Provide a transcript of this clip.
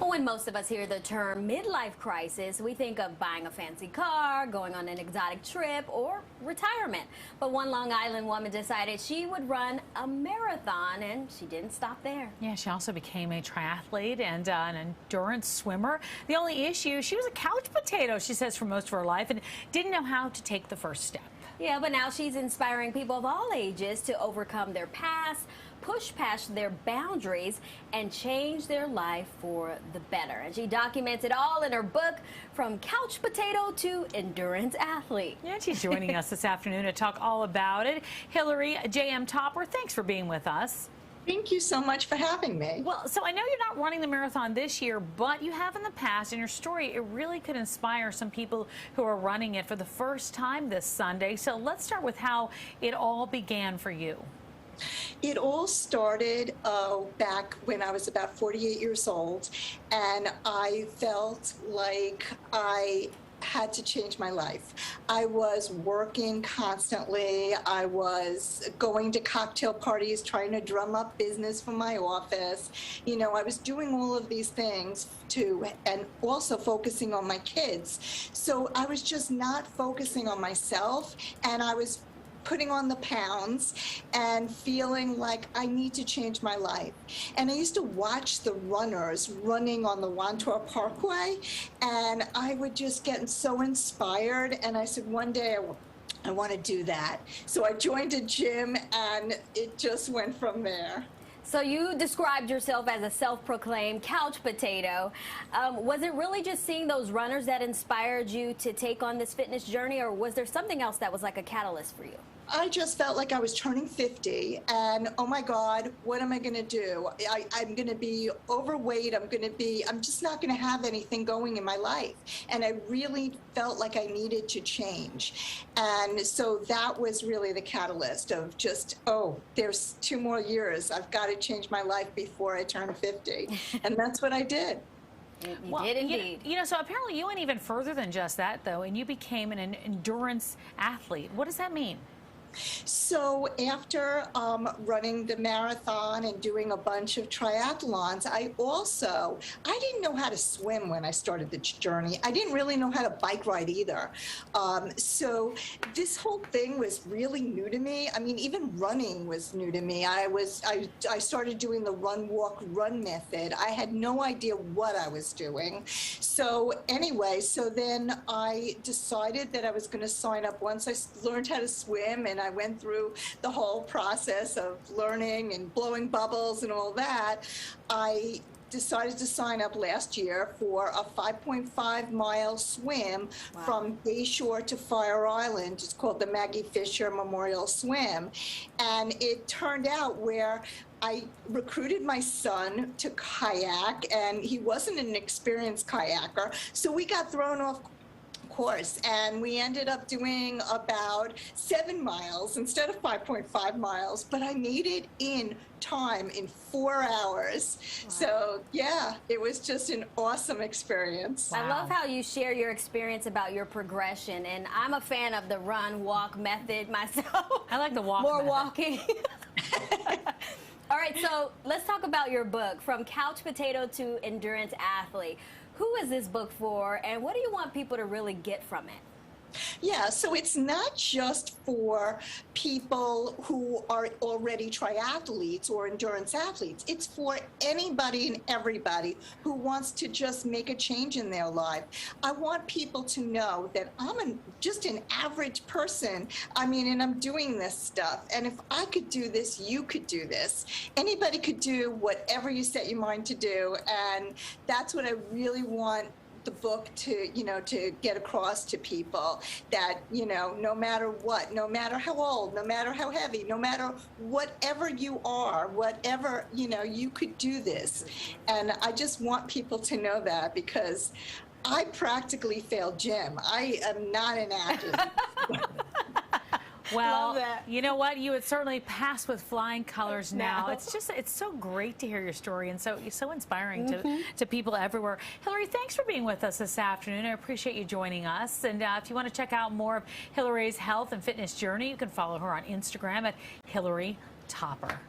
Well, when most of us hear the term midlife crisis, we think of buying a fancy car, going on an exotic trip, or retirement. But one Long Island woman decided she would run a marathon, and she didn't stop there. Yeah, she also became a triathlete and an endurance swimmer. The only issue, she was a couch potato, she says, for most of her life and didn't know how to take the first step. Yeah, but now she's inspiring people of all ages to overcome their past, push past their boundaries, and change their life for the better. And she documents it all in her book, From Couch Potato to Endurance Athlete. Yeah, she's joining us this afternoon to talk all about it. Hillary J.M. Topper, thanks for being with us. Thank you so much for having me. Well, so I know you're not running the marathon this year, but you have in the past, and your story, it really could inspire some people who are running it for the first time this Sunday. So let's start with how it all began for you. It all started back when I was about 48 years old, and I felt like I had to change my life. I was working constantly. I was going to cocktail parties, trying to drum up business for my office. You know, I was doing all of these things and also focusing on my kids. So I was just not focusing on myself, and I was putting on the pounds and feeling like I need to change my life. And I used to watch the runners running on the Wantor Parkway, and I would just get so inspired. And I said, one day I want to do that. So I joined a gym, and it just went from there. So you described yourself as a self-proclaimed couch potato. Was it really just seeing those runners that inspired you to take on this fitness journey, or was there something else that was like a catalyst for you? I just felt like I was turning 50, and oh my God, what am I going to do? I'm going to be overweight. I'm just not going to have anything going in my life. And I really felt like I needed to change. And so that was really the catalyst of just, oh, there's 2 more years. I've got to change my life before I turn 50. And that's what I did. You did indeed. You know, so apparently you went even further than just that, though, and you became an endurance athlete. What does that mean? So after running the marathon and doing a bunch of triathlons, I didn't know how to swim when I started the journey. I didn't really know how to bike ride either. So this whole thing was really new to me. I mean, even running was new to me. I started doing the run, walk, run method. I had no idea what I was doing. So anyway, so then I decided that I was going to sign up once I learned how to swim, and I went through the whole process of learning and blowing bubbles and all that. I decided to sign up last year for a 5.5-mile swim from Bayshore to Fire Island. It's called the Maggie Fisher Memorial Swim. And it turned out where I recruited my son to kayak, and he wasn't an experienced kayaker, so we got thrown off course, and we ended up doing about 7 miles instead of 5.5 miles, but I made it in time in 4 hours. Wow. So yeah, it was just an awesome experience. Wow. I love how you share your experience about your progression, and I'm a fan of the run walk method myself. I like the walk more method. Walking. All right, so let's talk about your book, From Couch Potato to Endurance Athlete. Who is this book for, and what do you want people to really get from it? Yeah, so it's not just for people who are already triathletes or endurance athletes. It's for anybody and everybody who wants to just make a change in their life. I want people to know that I'm just an average person. I mean, and I'm doing this stuff. And if I could do this, you could do this. Anybody could do whatever you set your mind to do. And that's what I really want the book to get across to people, that, no matter what, no matter how old, no matter how heavy, no matter whatever you are, whatever, you could do this. And I just want people to know that, because I practically failed gym. I am not an athlete. Well, you know what? You would certainly pass with flying colors now. It's so great to hear your story, and so inspiring to people everywhere. Hillary, thanks for being with us this afternoon. I appreciate you joining us. And if you want to check out more of Hillary's health and fitness journey, you can follow her on Instagram at Hillary Topper.